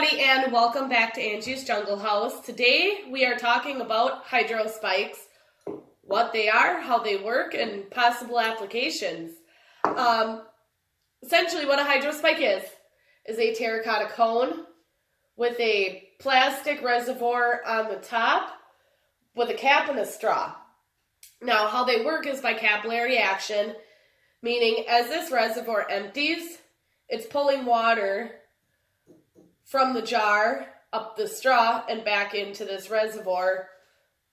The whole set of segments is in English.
everybody, and welcome back to Angie's Jungle House. Today we are talking about hydrospikes, what they are, how they work, and possible applications. Essentially what a hydrospike is a terracotta cone with a plastic reservoir on the top with a cap and a straw. Now how they work is by capillary action, meaning as this reservoir empties, it's pulling water from the jar up the straw and back into this reservoir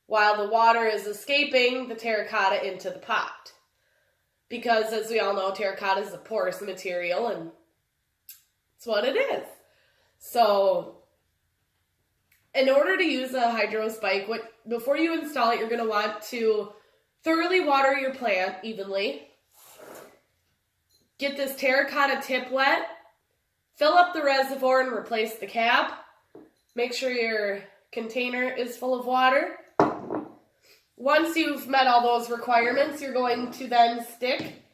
while the water is escaping the terracotta into the pot. Because as we all know, terracotta is a porous material and it's what it is. So in order to use a hydrospike, before you install it, you're going to want to thoroughly water your plant evenly. Get this terracotta tip wet. Fill up the reservoir and replace the cap. Make sure your container is full of water. Once you've met all those requirements, you're going to then stick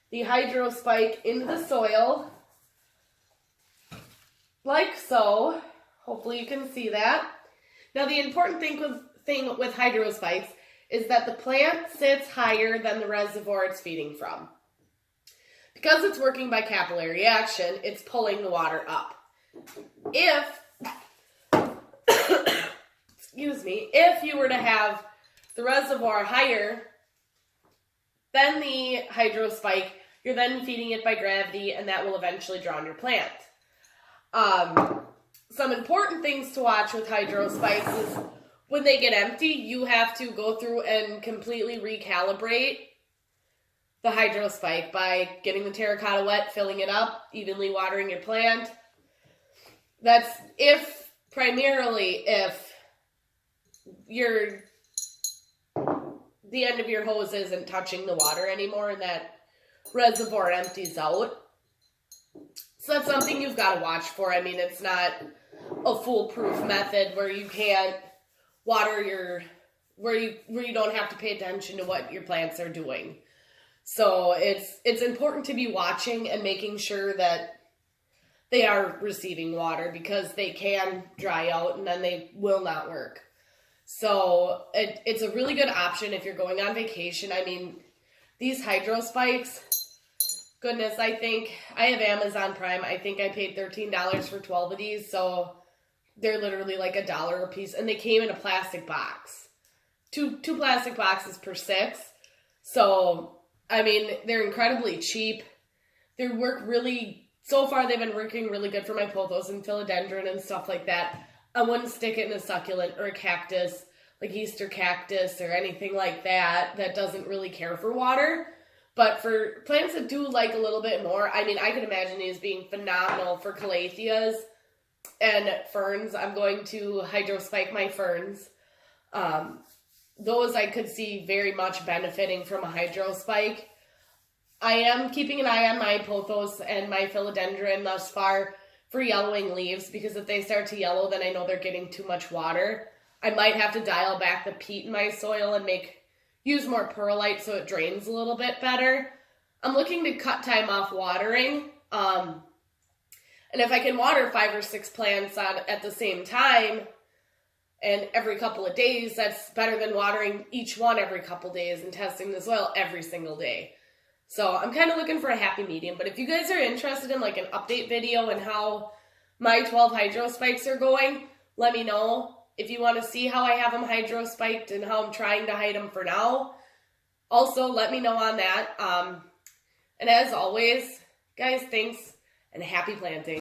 the hydrospike into the soil, like so. Hopefully you can see that. Now the important thing with hydrospikes is that the plant sits higher than the reservoir it's feeding from. Because it's working by capillary action, it's pulling the water up. If you were to have the reservoir higher than the hydrospike, you're then feeding it by gravity, and that will eventually drown your plant. Some important things to watch with hydrospikes is when they get empty, you have to go through and completely recalibrate the hydrospike by getting the terracotta wet, filling it up, evenly watering your plant. That's primarily if the end of your hose isn't touching the water anymore and that reservoir empties out. So that's something you've got to watch for. I mean, it's not a foolproof method where you can't water where you don't have to pay attention to what your plants are doing. So it's important to be watching and making sure that they are receiving water, because they can dry out and then they will not work. So it's a really good option if you're going on vacation. I mean, these hydrospikes, goodness, I think I have Amazon Prime. I think I paid $13 for 12 of these, so they're literally like $1 a piece, and they came in a plastic box. Two plastic boxes per 6. So I mean, they're incredibly cheap. So far they've been working really good for my pothos and philodendron and stuff like that. I wouldn't stick it in a succulent or a cactus, like Easter cactus or anything like that doesn't really care for water. But for plants that do like a little bit more, I mean, I could imagine these being phenomenal for calatheas and ferns. I'm going to hydrospike my ferns. Those I could see very much benefiting from a hydrospike. I am keeping an eye on my pothos and my philodendron thus far for yellowing leaves, because if they start to yellow, then I know they're getting too much water. I might have to dial back the peat in my soil and use more perlite so it drains a little bit better. I'm looking to cut time off watering. And if I can water 5 or 6 plants at the same time, and every couple of days, that's better than watering each one every couple days and testing the soil every single day. So I'm kind of looking for a happy medium. But if you guys are interested in like an update video and how my 12 hydrospikes are going, let me know. If you want to see how I have them hydrospiked and how I'm trying to hide them for now, also let me know on that. And as always, guys, thanks and happy planting.